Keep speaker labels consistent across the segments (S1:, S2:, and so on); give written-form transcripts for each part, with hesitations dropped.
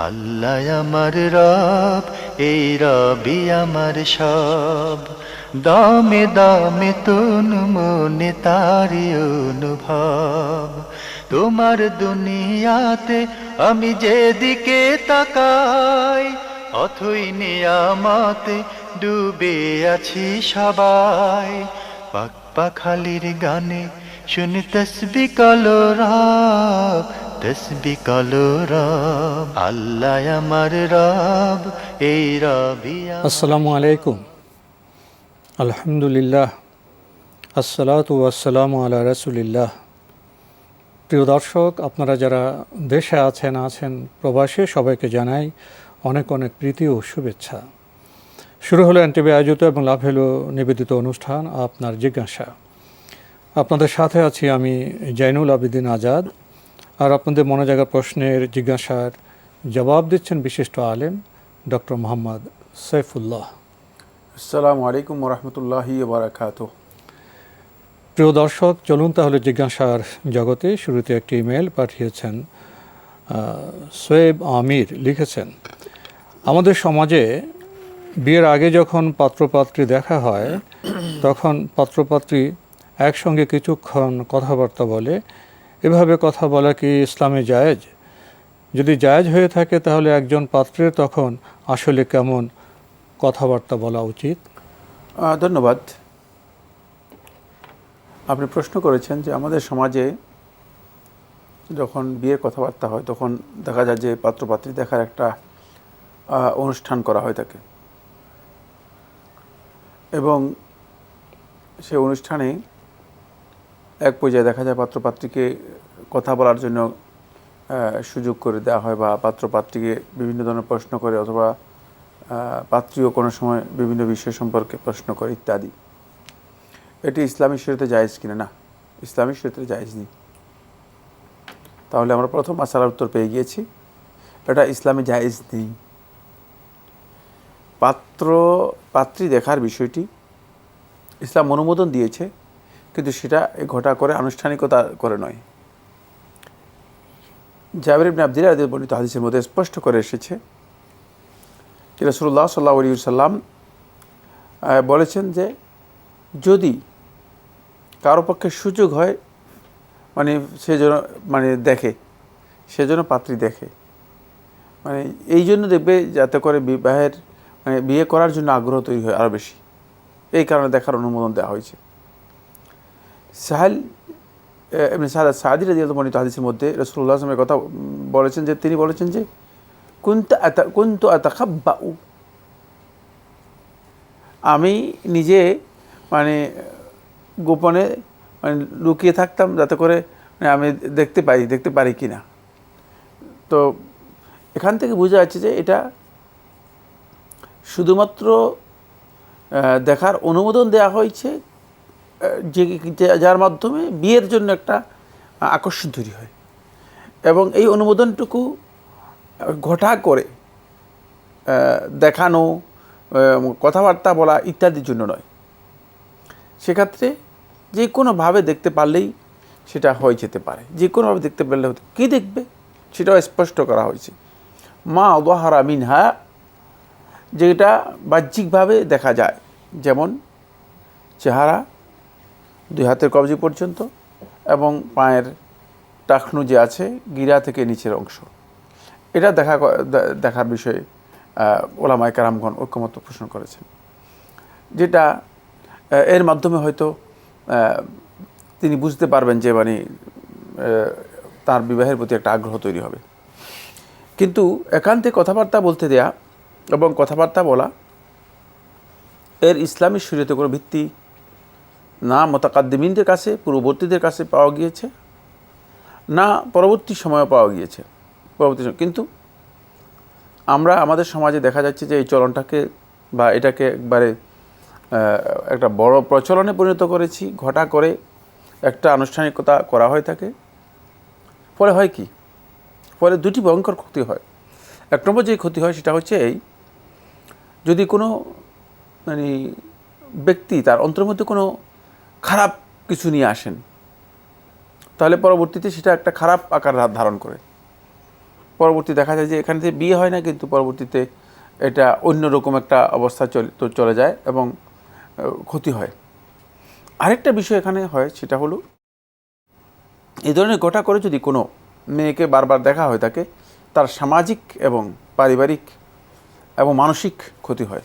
S1: আল্লাহ আমার রব, এই রবি আমার সব। দামে দামে তুন মনে তারি অনুভব। তোমার দুনিয়াতে আমি যেদিকে তাকাই, অথই নিয়ামতে ডুবে আছি সবাই। পাক পাখালির গানে শুনি তসবি কলরব, তসবি কলরব। আল্লাহ আমার রব, এই রবি।
S2: আসসালামু আলাইকুম। আলহামদুলিল্লাহ, আসসালাতু ওয়াসসালামু আলা রাসূলিল্লাহ। প্রিয় দর্শক, আপনারা যারা দেশে আছেন প্রবাসে, সবাইকে জানাই অনেক অনেক প্রীতি ও শুভেচ্ছা। শুরু হলো এনটিভি আয়োজিত এবং লাভ হলো নিবেদিত অনুষ্ঠান আপনার জিজ্ঞাসা। আপনাদের সাথে আছি আমি জাইনুল আবেদিন আজাদ। আর আপনাদের মনে জাগা প্রশ্নের জিজ্ঞাসার জবাব দিচ্ছেন বিশিষ্ট আলেম ডক্টর মোহাম্মদ সাইফুল্লাহ।
S3: আসসালামু আলাইকুম ওরহমতুল্লাহি ওয়াবারাকাতুহু।
S2: প্রিয় দর্শক, চলুন তাহলে জিজ্ঞাসার জগতে। শুরুতে একটি ইমেল পাঠিয়েছেন সোয়েব আমির। লিখেছেন, আমাদের সমাজে বিয়ের আগে যখন পাত্রপাত্রী দেখা হয় তখন পাত্রপাত্রী একসঙ্গে কিছুক্ষণ কথাবার্তা বলে। এভাবে কথা বলা কি ইসলামে জায়েজ? যদি জায়েজ হয়ে থাকে তাহলে একজন পাত্রের তখন আসলে কেমন কথাবার্তা বলা উচিত?
S3: ধন্যবাদ। আপনি প্রশ্ন করেছেন যে আমাদের সমাজে যখন বিয়ের কথাবার্তা হয় তখন দেখা যায় যে পাত্রপাত্রী দেখার একটা অনুষ্ঠান করা হয় থাকে, এবং সে অনুষ্ঠানে এক পর্যায়ে দেখা যায় পাত্রপাত্রীকে কথা বলার জন্য সুযোগ করে দেওয়া হয়, বা পাত্রপাত্রীকে বিভিন্ন ধরনের প্রশ্ন করে, অথবা পাত্রীও কোনো সময় বিভিন্ন বিষয় সম্পর্কে প্রশ্ন করে ইত্যাদি। এটি ইসলামী শরীয়তে জায়েজ কিনা? না, ইসলামী শরীয়তে জায়েজ নেই। তাহলে আমরা প্রথম মাসালার উত্তর পেয়ে গিয়েছি, এটা ইসলামে জায়েজ নেই। পাত্রী দেখার বিষয়টি ইসলাম অনুমোদন দিয়েছে, কিন্তু সেটা ঘটা করে আনুষ্ঠানিকতা করে নয়। জাবের ইবনে আবদুল্লাহ রাদিয়াল্লাহু আনহু বর্ণিত হাদিসের মধ্যে স্পষ্ট করে এসেছে যে রাসূলুল্লাহ সাল্লাল্লাহু আলাইহি ওয়াসাল্লাম বলেছেন যে যদি কারো পক্ষে সুযোগ হয়, মানে সেজন্য দেখে, সেজন্য পাত্রী দেখে, এই জন্য দেখবে যাতে করে বিয়ে করার জন্য আগ্রহ তৈরি হয় আরও বেশি, এই কারণে দেখার অনুমোদন দেওয়া হয়েছে। সাহেল ইবনে সাদি রাদিয়াল্লাহু আনহু বর্ণিত হাদিসের মধ্যে রাসূলুল্লাহ সাল্লাল্লাহু আলাইহি ওয়াসাল্লাম কথা বলেছেন যে তিনি বলেছেন যে কুনতু আতাখাব্বাউ, আমি নিজে গোপনে লুকিয়ে থাকতাম যাতে করে আমি দেখতে পারি কি না। তো এখান থেকে বোঝা যাচ্ছে যে এটা শুধুমাত্র দেখার অনুমোদন দেওয়া হয়েছে যার মাধ্যমে বিয়ের জন্য একটা আকর্ষণ তৈরি হয়, এবং এই অনুমোদনটুকু ঘটা করে দেখানো, কথাবার্তা বলা ইত্যাদির জন্য নয়। সেক্ষেত্রে যে কোনোভাবে দেখতে পারলেই সেটা হয়ে যেতে পারে, যে কোনোভাবে দেখতে পারলে হতে। কী দেখবে সেটাও স্পষ্ট করা হয়েছে, মা যাহারা মিনহা, যেটা বাহ্যিকভাবে দেখা যায়, যেমন চেহারা, দুই হাতের কবজি পর্যন্ত, এবং পায়ের টাকনু যে আছে গিরা থেকে নিচের অংশ, এটা দেখার বিষয়ে ওলামায়ে কেরামগণ ঐক্যমত পোষণ করেছেন, যেটা এর মাধ্যমে হয়তো তিনি বুঝতে পারবেন যে তার বিবাহের প্রতি একটা আগ্রহ তৈরি হবে। কিন্তু একান্তে কথাবার্তা বলতে দেয়া এবং কথাবার্তা বলা, এর ইসলামী শরীয়তে কোনো ভিত্তি না মুতাকাদ্দিমিনদের কাছে, পূর্ববর্তীদের কাছে পাওয়া গিয়েছে, না পরবর্তী সময়ে পাওয়া গিয়েছে। কিন্তু আমরা আমাদের সমাজে দেখা যাচ্ছে যে এই চলনটাকে বা এটাকে একবারে একটা বড় প্রচলনে পরিণত করেছি, ঘটা করে একটা আনুষ্ঠানিকতা করা হয়ে থাকে। ফলে হয় কি, ফলে দুটি ভয়ঙ্কর ক্ষতি হয়। এক নম্বর যে ক্ষতি হয় সেটা হচ্ছে এই, যদি কোনো ব্যক্তি তার অন্তরের মধ্যে কোনো খারাপ কিছু নিয়ে আসেন, তাহলে পরবর্তীতে সেটা একটা খারাপ আকার ধারণ করে। পরবর্তী দেখা যায় যে এখানে থেকে বিয়ে হয় না, কিন্তু পরবর্তীতে এটা অন্যরকম একটা অবস্থা চলে যায় এবং ক্ষতি হয়। আরেকটা বিষয় এখানে হয়, সেটা হলো এই ধরনের ঘটনা করে যদি কোনো মেয়েকে বারবার দেখা হয় থাকে, তার সামাজিক এবং পারিবারিক এবং মানসিক ক্ষতি হয়।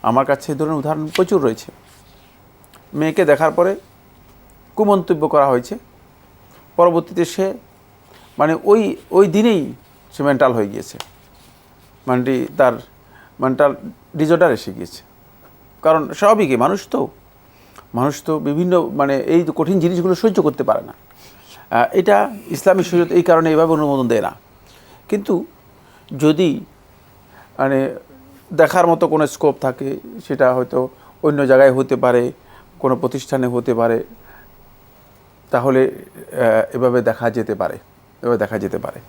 S3: আমার কাছে এই ধরনের উদাহরণ প্রচুর রয়েছে। মেয়েকে দেখার পরে কুমন্তব্য করা হয়েছে, পরবর্তীতে সে মানে ওই দিনেই সে মেন্টাল হয়ে গিয়েছে, মানে তার মেন্টাল ডিসঅর্ডার এসে গিয়েছে। কারণ স্বাভাবিকই, মানুষ তো বিভিন্ন মানে এই কঠিন জিনিসগুলো সহ্য করতে পারে না। এটা ইসলামী শরীয়ত এই কারণে এইভাবে অনুমোদন দেয় না। কিন্তু যদি মানে দেখার মতো কোনো স্কোপ থাকে, সেটা হয়তো অন্য জায়গায় হতে পারে, কোনো প্রতিষ্ঠানে হতে পারে, তাহলে এভাবে দেখা যেতে পারে।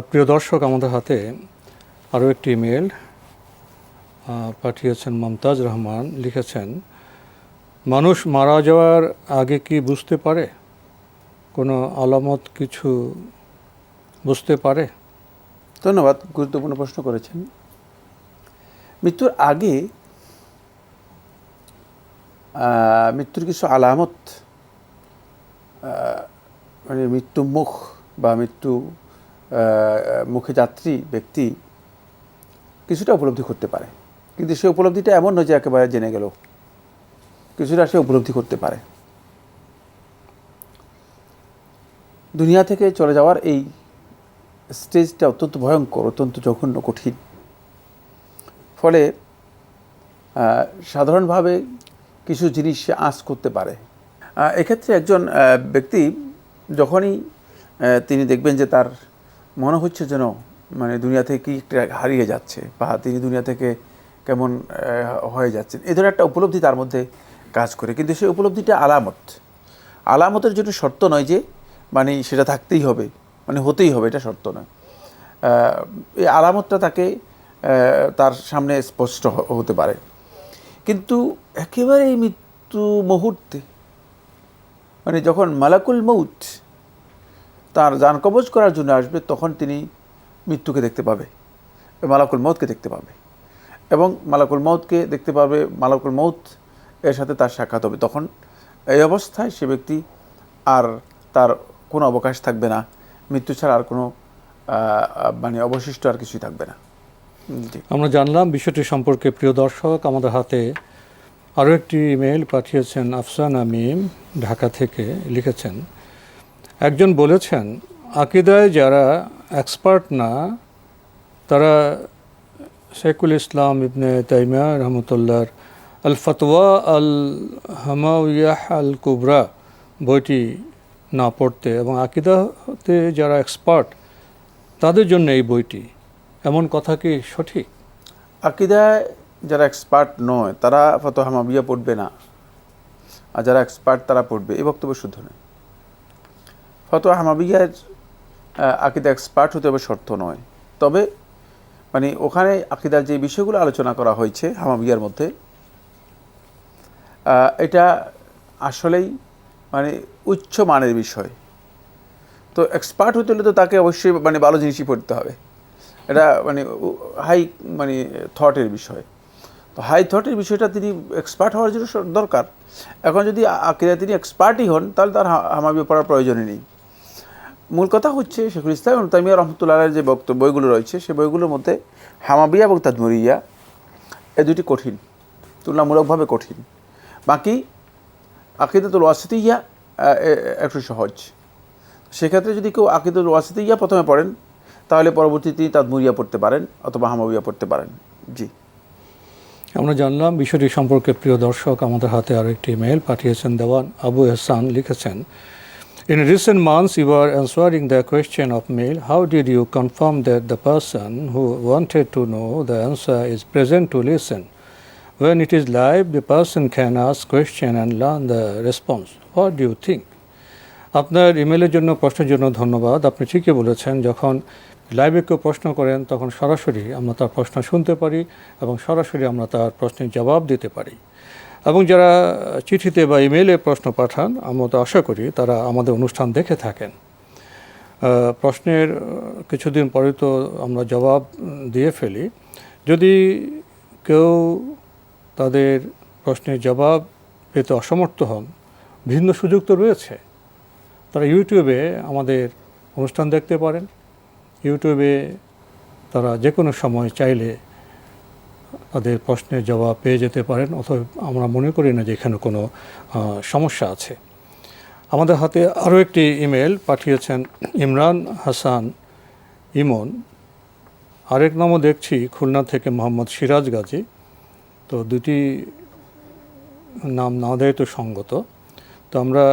S2: প্রিয় দর্শক, আমাদের হাতে আরও একটি ইমেল পাঠিয়েছেন মমতাজ রহমান। লিখেছেন, মানুষ মারা যাওয়ার আগে কি বুঝতে পারে? কোনো আলামত কিছু বুঝতে পারে?
S3: ধন্যবাদ, গুরুত্বপূর্ণ প্রশ্ন করেছেন। মৃত্যুর আগে মৃত্যুর কিছু আলামত, মানে মৃত্যু মুখ বা মুখে যাত্রী ব্যক্তি কিছুটা উপলব্ধি করতে পারে, কিন্তু সে উপলব্ধিটা এমন নয় যে একেবারে জেনে গেল, কিছুটা সে উপলব্ধি করতে পারে। দুনিয়া থেকে চলে যাওয়ার এই স্টেজটা অত্যন্ত ভয়ঙ্কর, অত্যন্ত জঘন্য, কঠিন। ফলে সাধারণভাবে কিছু জিনিস সে আঁচ করতে পারে। এক্ষেত্রে একজন ব্যক্তি যখনই তিনি দেখবেন যে তার মনে হচ্ছে যেন মানে দুনিয়া থেকে কি একটা হারিয়ে যাচ্ছে, বা তিনি দুনিয়া থেকে কেমন হয়ে যাচ্ছেন, এই ধরনের একটা উপলব্ধি তার মধ্যে কাজ করে। কিন্তু সেই উপলব্ধিটা আলামতের জন্য শর্ত নয় যে মানে সেটা থাকতেই হবে, মানে হতেই হবে, এটা শর্ত নয়। এই আলামতটা তাকে তার সামনে স্পষ্ট হতে পারে। কিন্তু একেবারে এই মৃত্যু মুহূর্তে, মানে যখন মালাকুল মউত তার জান কবজ করার জন্য আসবে, তখন তিনি মৃত্যুকে দেখতে পাবে, মালাকুল মউতকে দেখতে পাবে, এবং মালাকুল মউতকে দেখতে পাবে, মালাকুল মউত এর সাথে তার সাক্ষাৎ হবে। তখন এই অবস্থায় সে ব্যক্তি আর তার কোনো অবকাশ থাকবে না, মৃত্যু ছাড়া আর কোনো মানে অবশিষ্ট আর কিছুই থাকবে না।
S2: আমরা জানলাম বিষয়টি সম্পর্কে। প্রিয় দর্শক, আমাদের হাতে আরও একটি ইমেল পাঠিয়েছেন আফসানা মিম, ঢাকা থেকে। লিখেছেন, একজন বলেছেন, আকিদায় যারা এক্সপার্ট না তারা শেখুল ইসলাম ইবনে তাইমিয়া রহমতুল্লাহর আল ফতওয়া আল হামাউইয়াহ আল কুবরা বইটি না পড়তে, এবং আকিদাতে যারা এক্সপার্ট তাদের জন্য এই বইটি, এমন কথা কি সঠিক?
S3: আকিদায় যারা এক্সপার্ট নয় তারা ফতোয়া হামাবিয়া পড়বে না, আর যারা এক্সপার্ট তারা পড়বে, এই বক্তব্য শুদ্ধ নয়। ফতোয়া হামাবিয়ার আকিদা এক্সপার্ট হতে হবে শর্ত নয়, তবে মানে ওখানে আকিদার যে বিষয়গুলো আলোচনা করা হয়েছে হামাবিয়ার মধ্যে, এটা আসলেই মানে উচ্চ মানের বিষয়। তো এক্সপার্ট হতে হলে তো তাকে অবশ্যই মানে ভালো জিনিসই পড়তে হবে, এটা মানে হাই মানে থটের বিষয়। তো হাই থটের বিষয়টা তিনি এক্সপার্ট হওয়ার জন্য দরকার। এখন যদি আকিদায় তিনি এক্সপার্টই হন, তাহলে তার হামাবিয়া পড়ার প্রয়োজনই নেই। মূল কথা হচ্ছে শেখুল ইসলাম ইবনে তাইমিয়া রহমতুল্লাহের যে বইগুলো রয়েছে, সেই বইগুলোর মধ্যে হামাবিয়া এবং তাদমুরিয়া এই দুটি কঠিন, তুলনামূলকভাবে কঠিন। বাকি আকিদাতুল ওয়াসিতিয়া একটু সহজ। সেক্ষেত্রে যদি কেউ আকিদাতুল ওয়াসিতিয়া প্রথমে পড়েন, তাহলে পরবর্তীতে তিনি তাদমুরিয়া পড়তে পারেন অথবা হামাবিয়া পড়তে পারেন। জি,
S2: আমরা জানলাম বিষয়টি সম্পর্কে। প্রিয় দর্শক, আমাদের হাতে আরও একটি ইমেল পাঠিয়েছেন দেওয়ান আবু এহসান। লিখেছেন, in recent months you were answering the question of mail. How did you confirm that the person who wanted to know the answer is present to listen? When it is live, the person can ask question and learn the response. What do you think? আপনার ইমেলের জন্য, প্রশ্নের জন্য ধন্যবাদ। আপনি ঠিকই বলেছেন, যখন লাইভে কেউ প্রশ্ন করেন তখন সরাসরি আমরা তার প্রশ্ন শুনতে পারি এবং সরাসরি আমরা তার প্রশ্নের জবাব দিতে পারি। এবং যারা চিঠিতে বা ইমেইলে প্রশ্ন পাঠান, আমরা তো আশা করি তারা আমাদের অনুষ্ঠান দেখে থাকেন। প্রশ্নের কিছুদিন পরে তো আমরা জবাব দিয়ে ফেলি। যদি কেউ তাদের প্রশ্নের জবাব পেতে অসমর্থ হন, ভিন্ন সুযোগ তো রয়েছে। তারা ইউটিউবে আমাদের অনুষ্ঠান দেখতে পারেন। ইউটিউবে তারা যে কোনো সময় চাইলে তাদের প্রশ্নের জবাব পেয়ে যেতে পারেন, অথবা আমরা মনে করি না যে এখানে কোনো সমস্যা আছে। আমাদের হাতে আরও একটি ইমেল পাঠিয়েছেন ইমরান হাসান ইমন। আরেক নামও দেখছি খুলনা থেকে মোহাম্মদ সিরাজ গাজী। তো দুটি নাম না দেয় তো সঙ্গত। তো আমরা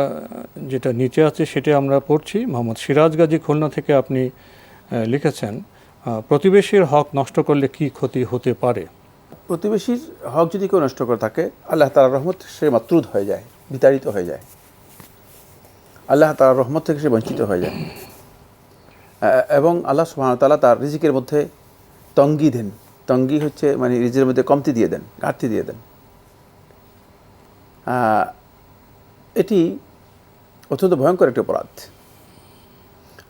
S2: যেটা নিচে আছে সেটা আমরা পড়ছি। মোহাম্মদ সিরাজ গাজী খুলনা থেকে আপনি লিখেছেন, প্রতিবেশীর হক নষ্ট করলে কি ক্ষতি হতে পারে?
S3: প্রতিবেশীর হক যদি কেউ নষ্ট করে থাকে, আল্লাহ তাআলার রহমত সে মাতরুদ হয়ে যায়, বিতাড়িত হয়ে যায়, আল্লাহ তাআলার রহমত থেকে সে বঞ্চিত হয়ে যায়, এবং আল্লাহ সুবহানাহু ওয়া তাআলা তার রিজিকের মধ্যে তঙ্গি দেন। তঙ্গি হচ্ছে মানে রিজিকের মধ্যে কমতি দিয়ে দেন, ঘাটতি দিয়ে দেন। এটি অত্যন্ত ভয়ঙ্কর একটি অপরাধ।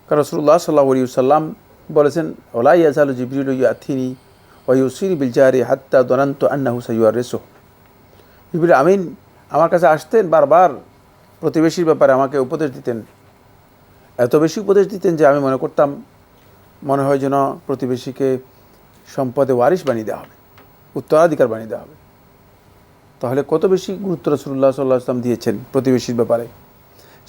S3: কারণ রাসূলুল্লাহ সাল্লাল্লাহু আলাইহি ওয়াসাল্লাম বলেছেন, ওয়ালা ইয়াজালু জিবরিলু ইয়াতিনি ওয়া ইউসিনি বিল জারি হাত্তা যানানতু আন্নাহু সাইয়ুরিসুহু। জিবরিল আমিন আমার কাছে আসতেন, বারবার প্রতিবেশীর ব্যাপারে আমাকে উপদেশ দিতেন। এত বেশি উপদেশ দিতেন যে আমি মনে করতাম, মনে হয় যেন প্রতিবেশীকে সম্পদে ওয়ারিশ বানিয়ে দেওয়া হবে, উত্তরাধিকার বানিয়ে দেওয়া হবে। তাহলে কত বেশি গুরুত্ব রাসূলুল্লাহ সাল্লাল্লাহু আলাইহি ওয়াসাল্লাম দিয়েছেন প্রতিবেশীর ব্যাপারে।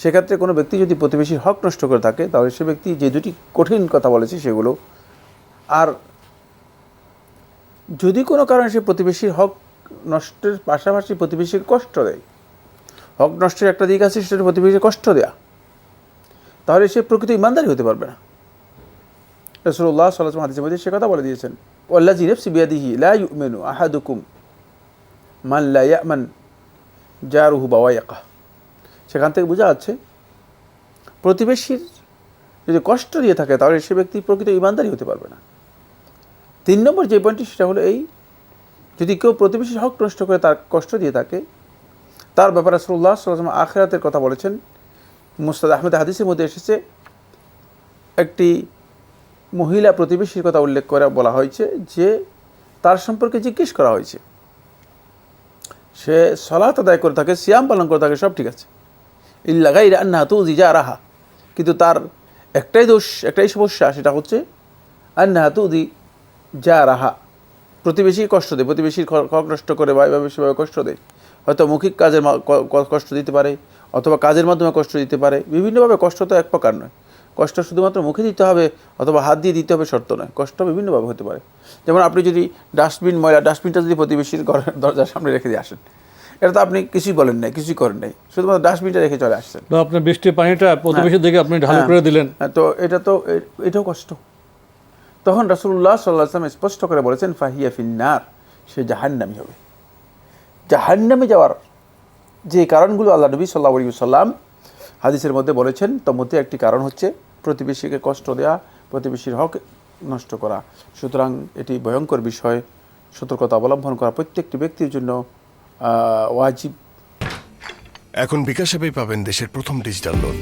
S3: সেক্ষেত্রে কোনো ব্যক্তি যদি প্রতিবেশীর হক নষ্ট করে থাকে, তাহলে সে ব্যক্তি যে দুটি কঠিন কথা বলেছে সেগুলো, আর যদি কোনো কারণে সে প্রতিবেশীর হক নষ্টের পাশাপাশি প্রতিবেশীকে কষ্ট দেয়, হক নষ্টের একটা দিক আছে সেটা প্রতিবেশীকে কষ্ট দেয়া, তাহলে সে প্রকৃত ইমানদারি হতে পারবে না। রাসূলুল্লাহ সাল্লাল্লাহু আলাইহি ওয়াসাল্লাম হাদিসের মধ্যে সে কথা বলে দিয়েছেন, ওয়াল্লাযী নাফসি বিয়াদিহি লা ইউমিনু আহাদুকুম মান লা ইয়ামান জারুহু বাওয়াইকা। সেখান থেকে বোঝা যাচ্ছে প্রতিবেশীর যদি কষ্ট দিয়ে থাকে তাহলে সে ব্যক্তি প্রকৃত ইমানদারি হতে পারবে না। 3 নম্বর যে পয়েন্টটি সেটা হলো এই, যদি কেউ প্রতিবেশীর হক নষ্ট করে তার কষ্ট দিয়ে থাকে, তার ব্যাপারে রাসূলুল্লাহ সাল্লাল্লাহু আলাইহি ওয়াসাল্লাম আখিরাতের কথা বলেছেন। মুসনাদ আহমদ হাদিসের মধ্যে এসেছে, একটি মহিলা প্রতিবেশীর কথা উল্লেখ করে বলা হয়েছে যে তার সম্পর্কে জিজ্ঞেস করা হয়েছে, সে সালাত আদায় করে থাকে, সিয়াম পালন করে থাকে, সব ঠিক আছে, ইল্লা গায়রা আন্নাহা তুযি জারাহা, কিন্তু তার একটাই দোষ, একটাই সমস্যা, সেটা হচ্ছে আন্নাহা তুযি জারাহা, প্রতিবেশী কষ্ট দেয়, প্রতিবেশীর হক নষ্ট করে বা এভাবে সেভাবে কষ্ট দেয়। হয়তো মৌখিক কাজের কষ্ট দিতে পারে, অথবা কাজের মাধ্যমে কষ্ট দিতে পারে। বিভিন্নভাবে কষ্ট তো এক প্রকার নয়, কষ্ট শুধুমাত্র মুখে দিতে হবে অথবা হাত দিয়ে দিতে হবে শর্ত নয়, কষ্ট বিভিন্নভাবে হতে পারে। যেমন আপনি যদি ডাস্টবিনটা যদি প্রতিবেশীর ঘরের দরজার সামনে রেখে দিয়ে আসেন, এটা তো আপনি কিছুই বলেন নাই, কিছুই করেন নাই, শুধুমাত্র ডাস্টবিনটা রেখে চলে আসছেন,
S2: আপনার বৃষ্টির পানিটা প্রতিবেশীর দিকে আপনি ঢালু করে দিলেন,
S3: তো এটাও কষ্ট। তখন রাসূলুল্লাহ সাল্লাল্লাহু আলাইহি ওয়াসাল্লাম স্পষ্ট করে বলেছেন, ফাহিয়া ফিন্নার, সে জাহান্নামী হবে। জাহান্নামে যাওয়ার যে কারণগুলো আল্লাহ নবী সাল্লাল্লাহু আলাইহি ওয়াসাল্লাম হাদিসের মধ্যে বলেছেন, তার মধ্যে একটি কারণ হচ্ছে প্রতিবেশীকে কষ্ট দেওয়া, প্রতিবেশীর হক নষ্ট করা। সুতরাং এটি ভয়ঙ্কর বিষয়, সতর্কতা অবলম্বন করা প্রত্যেকটি ব্যক্তির জন্য ওয়াজিব।
S4: এখন বিকাশ অ্যাপে পাবেন দেশের প্রথম ডিজিটাল লোন।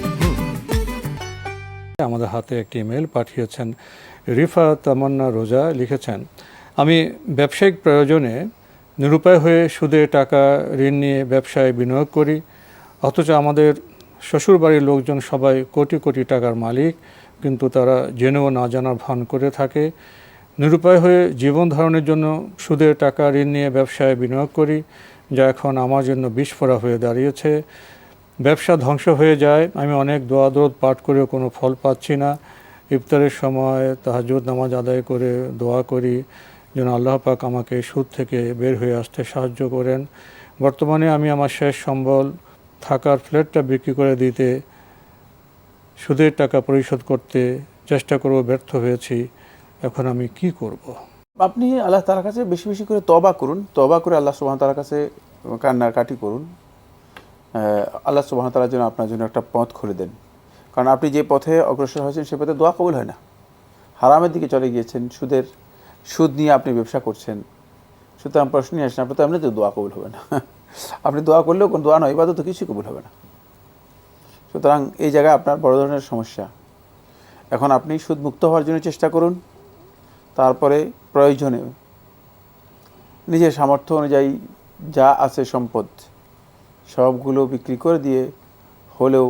S2: আমাদের হাতে একটি ইমেল পাঠিয়েছেন রিফা তামান্না রোজা। লিখেছেন, আমি ব্যবসায়িক প্রয়োজনে নিরুপায় হয়ে সুদে টাকা ঋণ নিয়ে ব্যবসায় বিনিয়োগ করি, অথচ আমাদের শ্বশুরবাড়ির লোকজন সবাই কোটি কোটি টাকার মালিক, কিন্তু তারা জেনেও না জানার ভান করে থাকে। নিরুপায় হয়ে জীবন ধারণের জন্য সুদের টাকা ঋণ নিয়ে ব্যবসায় বিনিয়োগ করি, যা এখন আমার জন্য বিস্ফোরা হয়ে দাঁড়িয়েছে। ব্যবসা ধ্বংস হয়ে যায়, আমি অনেক দোয়া দরুদ পাঠ করেও কোনো ফল পাচ্ছি না। ইফতারের সময় তাহাজ্জুদ নামাজ আদায় করে দোয়া করি যেন আল্লাহ পাক আমাকে সুদ থেকে বের হয়ে আসতে সাহায্য করেন। বর্তমানে আমি আমার শেষ সম্বল থাকার ফ্ল্যাটটা বিক্রি করে দিতে সুদের টাকা পরিশোধ করতে চেষ্টা করেও ব্যর্থ হয়েছি। এখন আমি কি করব?
S3: আপনি আল্লাহ তাআলার কাছে বেশি বেশি করে তওবা করুন, তওবা করে আল্লাহ সুবহানাহু ওয়া তাআলার কাছে কান্নাকাটি করুন। আল্লাহ সুবহানাহু ওয়া তাআলা যেন আপনার জন্য একটা পথ খুলে দেন, কারণ আপনি যে পথে অগ্রসর হয়েছেন সে পথে দোয়া কবুল হয় না। হারামের দিকে চলে গিয়েছেন, সুদ নিয়ে আপনি ব্যবসা করছেন, সুতরাং প্রশ্ন নিয়ে আসেন, আপনার তো এমনিতে দোয়া কবুল হবে না। আপনি দোয়া করলেও কোনো দোয়া নয়, ইবাদত তো কিছুই কবুল হবে না। সুতরাং এই জায়গায় আপনার বড় ধরনের সমস্যা। এখন আপনি সুদমুক্ত হওয়ার জন্য চেষ্টা করুন। তারপরে প্রয়োজনে নিজের সামর্থ্য অনুযায়ী যা আছে সম্পদ সবগুলো বিক্রি করে দিয়ে হলেও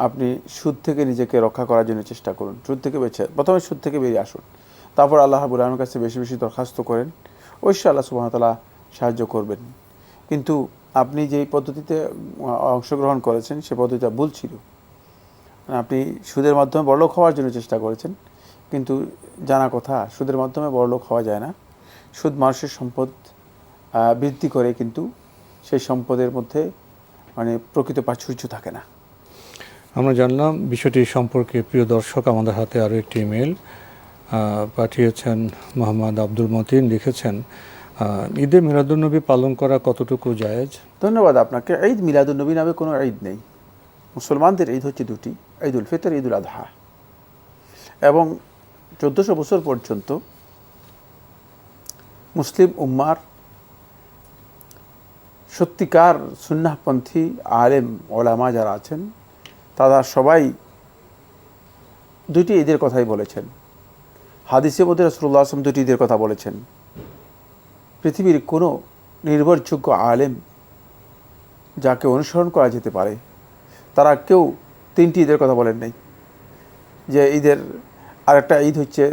S3: আপনি সুদ থেকে নিজেকে রক্ষা করার জন্য চেষ্টা করুন। সুদ থেকে প্রথমে সুদ থেকে বেরিয়ে আসুন, তারপর আল্লাহ রাব্বুল আলামিনের কাছে বেশি বেশি দরখাস্ত করেন, অবশ্যই আল্লাহ সুবহানাহু ওয়া তাআলা সাহায্য করবেন। কিন্তু আপনি যেই পদ্ধতিতে অংশগ্রহণ করেছেন সে পদ্ধতিটা ভুল ছিল। আপনি সুদের মাধ্যমে বড়লোক হওয়ার জন্য চেষ্টা করেছেন, কিন্তু জানা কথা সুদের মাধ্যমে বড়লোক হওয়া যায় না। সুদ মানুষের সম্পদ বৃদ্ধি করে, কিন্তু সেই সম্পদের মধ্যে মানে প্রকৃত প্রাচুর্য থাকে না।
S2: আমরা জানলাম বিষয়টি সম্পর্কে। প্রিয় দর্শক, আমাদের হাতে আরও একটি ইমেল পাঠিয়েছেন মোহাম্মদ আব্দুল মতিন। লিখেছেন, ঈদে মিলাদুন্নবী পালন করা কতটুকু জায়েজ?
S3: ধন্যবাদ আপনাকে। ঈদ মিলাদুন্নবী নামে কোনো ঈদ নেই। মুসলমানদের ঈদ হচ্ছে দুটি, ঈদুল ফিতর, ঈদুল আযহা। এবং 1400 বছর পর্যন্ত মুসলিম উম্মার সত্যিকার সুন্নাহপন্থী আলেম ওলামা যারা আছেন তারা সবাই দুটি ঈদের কথাই বলেছেন। হাদিসের মধ্যে রাসূলুল্লাহ সাল্লাল্লাহু আলাইহি ওয়াসাল্লাম দুটি ঈদের কথা বলেছেন। পৃথিবীর কোনো নির্ভরযোগ্য আলেম যাকে অনুসরণ করা যেতে পারে তারা কেউ তিনটি ঈদের কথা বলেন নাই। যে ঈদের আরেকটা ঈদ হচ্ছে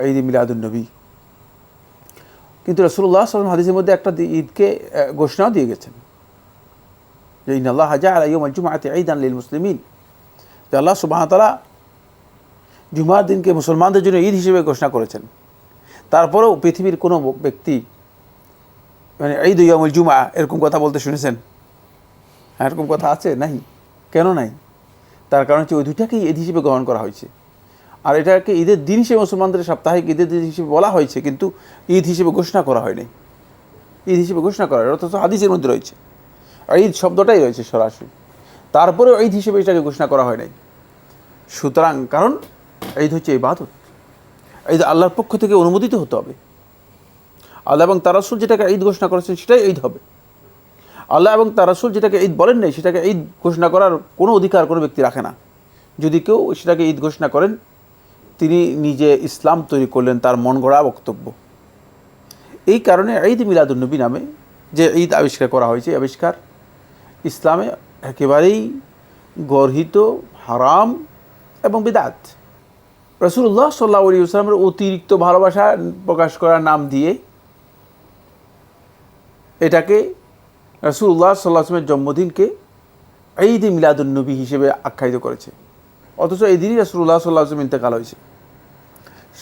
S3: ঈদ মিলাদুন্নবী, কিন্তু রাসূলুল্লাহ সাল্লাল্লাহু আলাইহি ওয়াসাল্লাম হাদিসের মধ্যে একটা ঈদকে ঘোষণাও দিয়ে গেছেন যে ইন্নাল্লাহা জাআলা ইয়াওমাল জুমআতি ঈদান লিল মুসলিমিন, যে আল্লাহ সুবহানাহু ওয়া তাআলা জুমার দিনকে মুসলমানদের জন্য ঈদ হিসেবে ঘোষণা করেছেন। তারপরেও পৃথিবীর কোনো ব্যক্তি মানে ঈদ ইয়াউমুল জুমআ এরকম কথা বলতে শুনেছেন? এরকম কথা আছে? নাই। কেন নাই? তার কারণ হচ্ছে ওই দুইটাকেই ঈদ হিসেবে গ্রহণ করা হয়েছে। আর এটাকে ঈদের দিন হিসেবে মুসলমানদের সাপ্তাহিক ঈদের দিন হিসেবে বলা হয়েছে, কিন্তু ঈদ হিসেবে ঘোষণা করা হয়নি। ঈদ হিসেবে ঘোষণা করা হয়, অথচ হাদিসের মধ্যে রয়েছে আর ঈদ শব্দটাই রয়েছে সরাসরি, তারপরেও ঈদ হিসেবে এটাকে ঘোষণা করা হয় নাই। সুতরাং কারণ ঈদ হচ্ছে ইবাদত, ঈদ আল্লাহর পক্ষ থেকে অনুমোদিত হতে হবে। আল্লাহ এবং তার রাসূল যেটাকে ঈদ ঘোষণা করেছেন সেটাই ঈদ হবে। আল্লাহ এবং তার রাসূল যেটাকে ঈদ বলেন নাই সেটাকে ঈদ ঘোষণা করার কোনো অধিকার কোনো ব্যক্তি রাখে না। যদি কেউ সেটাকে ঈদ ঘোষণা করেন তিনি নিজে ইসলাম তৈরি করলেন, তার মন গড়া বক্তব্য। এই কারণে ঈদ মিলাদুন্নবী নামে যে ঈদ আবিষ্কার করা হয়েছে, আবিষ্কার ইসলামে একেবারেই গর্হিত, হারাম এবং বিদআত। রাসূলুল্লাহ সাল্লাল্লাহু আলাইহি ওয়াসাল্লামের অতিরিক্ত ভালোবাসা প্রকাশ করার নাম দিয়ে এটাকে রাসূলুল্লাহ সাল্লাল্লাহু আলাইহি ওয়াসাল্লামের জন্মদিনকে ঈদ মিলাদুন্নবী হিসেবে আখ্যায়িত করেছে, অথচ এই দিনই রাসূলুল্লাহ সাল্লাল্লাহু আলাইহি ওয়াসাল্লাম ইন্তেকাল হয়েছে।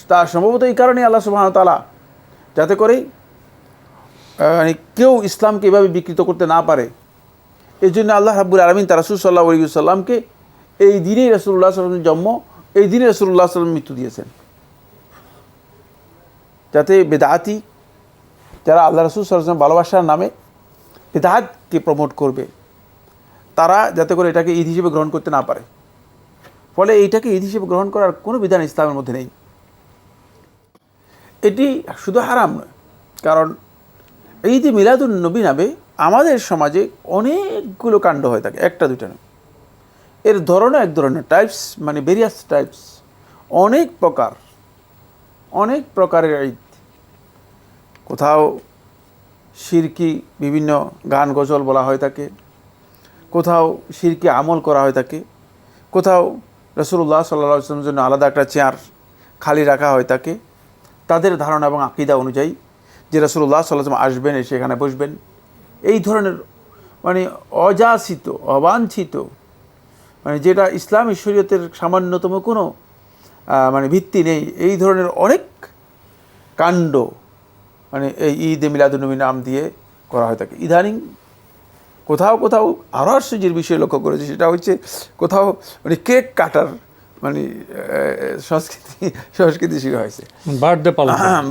S3: তা সম্ভবত এই কারণে আল্লাহ সুবহানাহু ওয়া তাআলা যাতে করে মানে কেউ ইসলামকে এভাবে বিকৃত করতে না পারে, এই জন্য আল্লাহ রাব্বুল আলামিন তার রাসূল সাল্লাল্লাহু আলাইহি ওয়াসাল্লামকে এই দিনেই রাসূলুল্লাহ সাল্লাল্লাহু আলাইহি ওয়াসাল্লামের জন্ম, এই দিনে রাসূলুল্লাহ সাল্লাল্লাহু আলাইহি ওয়াসাল্লাম মৃত্যু দিয়েছেন, যাতে বেদাতি যারা আল্লাহ রাসূল সাল্লাল্লাহু আলাইহি ওয়াসাল্লাম ভালোবাসার নামে বেদাতকে প্রমোট করবে তারা যাতে করে এটাকে ঈদ হিসেবে গ্রহণ করতে না পারে। ফলে এইটাকে ঈদ হিসেবে গ্রহণ করার কোনো বিধান ইসলামের মধ্যে নেই। এটি শুধু হারাম নয়, কারণ ঈদ মিলাদুন্নবী নামে আমাদের সমাজে অনেকগুলো কাণ্ড হয়ে থাকে, একটা দুইটা নয়। এর ধরনও এক ধরনের, টাইপস মানে ভেরিয়াস টাইপস, অনেক প্রকারের ঈদ। কোথাও শিরকি বিভিন্ন গান গজল বলা হয়ে থাকে, কোথাও শিরকি আমল করা হয়ে থাকে, কোথাও রাসূলুল্লাহ সাল্লাল্লাহু আলাইহি ওয়াসাল্লামের জন্য আলাদা একটা চেয়ার খালি রাখা হয়ে থাকে তাদের ধারণা এবং আকীদা অনুযায়ী, যে রাসূলুল্লাহ সাল্লাল্লাহু আলাইহি ওয়াসাল্লাম আসবেন, এসে এখানে বসবেন। এই ধরনের মানে অযাচিত, অবাঞ্ছিত, মানে যেটা ইসলামী শরীয়তের সামান্যতম কোনো মানে ভিত্তি নেই, এই ধরনের অনেক কাণ্ড মানে এই ঈদ মিলাদুন্নবী নাম দিয়ে করা হয়ে থাকে। ইদানিং কোথাও কোথাও আরও আশ্চর্যের বিষয় লক্ষ্য করেছে, সেটা হচ্ছে কোথাও মানে কেক কাটার মানে সংস্কৃতি শুরু হয়েছে,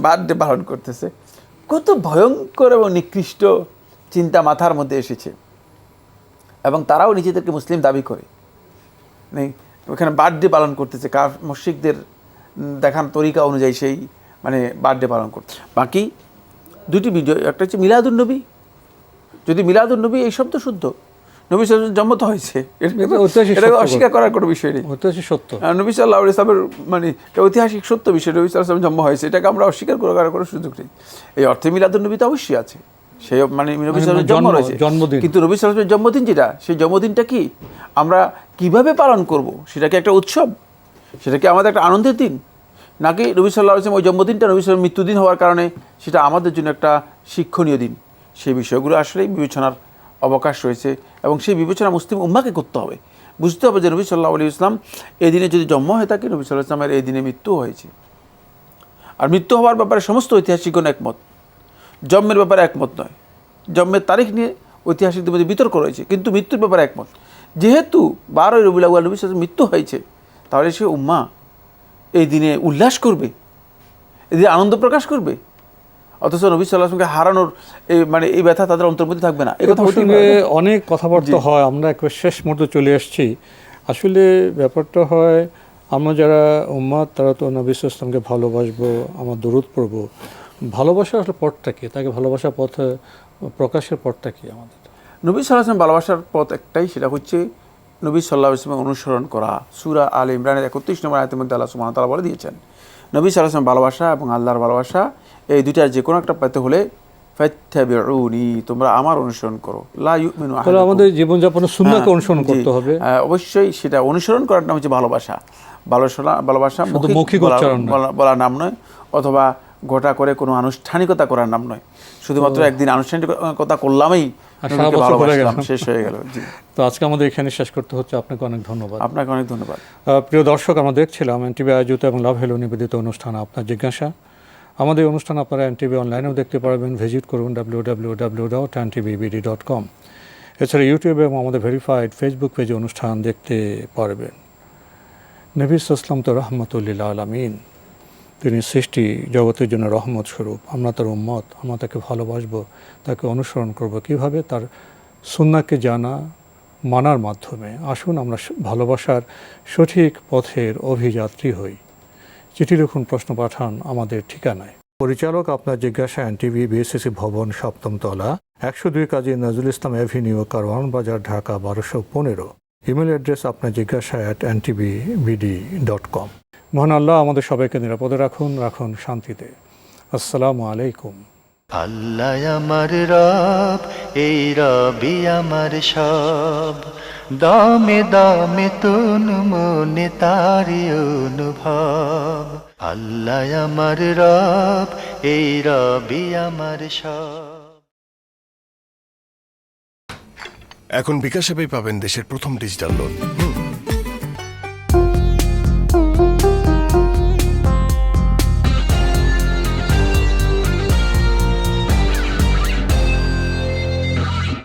S3: বার্থডে পালন করতেছে। কত ভয়ঙ্কর এবং নিকৃষ্ট চিন্তা মাথার মধ্যে এসেছে, এবং তারাও নিজেদেরকে মুসলিম দাবি করে মানে ওখানে বার্থডে পালন করতেছে, মুশরিকদের দেখান তরিকা অনুযায়ী সেই মানে বার্থডে পালন করতে। বাকি দুটি ভিডিও, একটা হচ্ছে মিলাদুন্নবী। যদি মিলাদুন্নবী এই শব্দ শুদ্ধ, নবী সাল্লাল্লাহু আলাইহি ওয়াসাল্লাম জন্ম তো হয়েছে,
S2: এটা ঐতিহাসিক
S3: এটাকে
S2: সত্য
S3: অস্বীকার করার কোনো বিষয় নেই।
S2: ঐতিহাসিক সত্য।
S3: নবী সাল্লাল্লাহু আলাইহি ওয়াসাল্লামের মানে এটা ঐতিহাসিক সত্য বিষয়, নবী সাল্লাল্লাহু আলাইহি ওয়াসাল্লাম জন্ম হয়েছে, এটাকে আমরা অস্বীকার করার কোনো সুযোগ নেই। এই অর্থে মিলাদুন নবী তো অবশ্যই আছে, সেই মানে নবী সাল্লাল্লাহু আলাইহি ওয়াসাল্লামের জন্ম রয়েছে,
S2: জন্মদিন।
S3: কিন্তু নবী সাল্লাল্লাহু আলাইহি ওয়াসাল্লামের জন্মদিন যেটা, সেই জন্মদিনটা কি আমরা কিভাবে পালন করব? সেটা কি একটা উৎসব? সেটা কি আমাদের একটা আনন্দের দিন? নাকি নবী সাল্লাল্লাহু আলাইহি ওয়াসাল্লাম ওই জন্মদিনটা নবী সাল্লাল্লাহু আলাইহি ওয়াসাল্লামের মৃত্যুদিন হওয়ার কারণে সেটা আমাদের জন্য একটা শিক্ষণীয় দিন? সেই বিষয়গুলো আসলেই বিবেচনার অবকাশ রয়েছে, এবং সেই বিবেচনা মুসলিম উম্মাকে করতে হবে। বুঝতে হবে যে নবী সাল্লাল্লাহু আলাইহি ওয়াসাল্লাম এই দিনে যদি জন্ম হয়ে থাকে, নবী সাল্লাল্লাহু আলাইহি ওয়াসাল্লামের এই দিনে মৃত্যু হয়েছে। আর মৃত্যু হওয়ার ব্যাপারে সমস্ত ঐতিহাসিকগণ একমত, জন্মের ব্যাপারে একমত নয়। জন্মের তারিখ নিয়ে ঐতিহাসিকদের মধ্যে বিতর্ক রয়েছে, কিন্তু মৃত্যুর ব্যাপারে একমত। যেহেতু 12ই রবিউল আউয়াল নবী সাল্লাল্লাহু আলাইহি ওয়াসাল্লামের মৃত্যু হয়েছে, তাহলে সে উম্মা এই দিনে উল্লাস করবে, এই দিনে আনন্দ প্রকাশ করবে, অথচ নবী সাল্লাল্লাহু আলাইহি ওয়াসাল্লামকে হারানোর এই মানে এই ব্যথা তাদের অন্তর মধ্যে থাকবে না।
S2: এই প্রসঙ্গে অনেক কথাবার্তা হয়, আমরা একবার শেষ মুহূর্তে চলে আসছি। আসলে ব্যাপারটা হয়, আমরা যারা উম্মাত তারা তো নবী সাল্লাল্লাহু আলাইহি ওয়াসাল্লামকে ভালোবাসবো, আমার দরুদ পড়বো। ভালোবাসার আসলে পথটা কি? তাকে ভালোবাসার পথে প্রকাশের পথটা কি আমাদের?
S3: নবী সাল্লাল্লাহু আলাইহি ওয়াসাল্লাম ভালোবাসার পথ একটাই, সেটা হচ্ছে নবী সাল্লাল্লাহু আলাইহি ওয়াসাল্লাম অনুসরণ করা। সূরা আলে ইমরানের 31 নম্বর আয়াতের মধ্যে আল্লাহ সুবহানাহু ওয়া তাআলা বলে দিয়েছেন, নবী সাল্লাল্লাহু আলাইহি ওয়াসাল্লাম ভালোবাসা এবং আল্লাহর ভালোবাসা এই দুইটার যে কোনো একটা পেতে হলে ফাত্তাবিউনি, তোমরা আমার অনুসরণ করো। লা ইউমিনু
S2: তাহলে
S3: আহাদুকুম,
S2: আমাদের জীবনযাপনের সুন্নাহকে অনুসরণ করতে হবে।
S3: অবশ্যই সেটা অনুসরণ করার নাম হচ্ছে ভালোবাসা। ভালোবাসা
S2: শুধু মৌখিক উচ্চারণ নয়,
S3: বলার নাম নয়, অথবা গোটা করে কোনো আনুষ্ঠানিকতা করার নাম নয়। শুধুমাত্র একদিন আনুষ্ঠানিকতা করলামই নবীকে ভালোবাসলাম, শেষ হয়ে গেল। জি,
S2: তো আজকে আমাদের এখানে শেষ করতে হচ্ছে। আপনাকে অনেক ধন্যবাদ।
S3: আপনাকে অনেক ধন্যবাদ।
S2: প্রিয় দর্শক, আমরা দেখছিলাম এনটিভি আয়োজিত এবং লাভ হেলো নিবেদিত অনুষ্ঠান আপনার জিজ্ঞাসা। আমাদের অনুষ্ঠান আপনারা এনটিভি অনলাইনেও দেখতে পারবেন, ভিজিট করুন www.ntvbd.com। এছাড়া ইউটিউবে এবং আমাদের ভেরিফাইড ফেসবুক পেজে অনুষ্ঠান দেখতে পারবেন। নবী সাল্লাল্লাহু তো রহমতুল্লিল আলামিন, তিনি সৃষ্টি জগতের জন্য রহমত স্বরূপ। আমরা তার উম্মত, আমরা তাকে ভালোবাসবো, তাকে অনুসরণ করব কিভাবে? তার সুন্নাহকে জানা, মানার মাধ্যমে। আসুন আমরা ভালোবাসার সঠিক পথের অভিযাত্রী হই। চিঠি লিখুন, প্রশ্ন পাঠান আমাদের ঠিকানায়। পরিচালক আপনার জিজ্ঞাসা, এনটিভি, বিএসসিসি ভবন, 7ম তলা, 102 কাজী নজরুল ইসলাম অ্যাভিনিউ, কারওয়ান বাজার, ঢাকা 1215। ইমেল অ্যাড্রেস আপনার জিজ্ঞাসা @ntvbd.com। মহান আল্লাহ আমাদের সবাইকে নিরাপদে রাখুন, রাখুন শান্তিতে। আসসালামু আলাইকুম।
S1: আল্লাহ আমার রব, এই রবি আমার সব, দামে দামে তুন মনে তারি অনুভব। আল্লাহ আমার রব, এই রবি আমার সব।
S4: এখন বিকাশ অ্যাপেই পাবেন দেশের প্রথম ডিজিটাল লোন।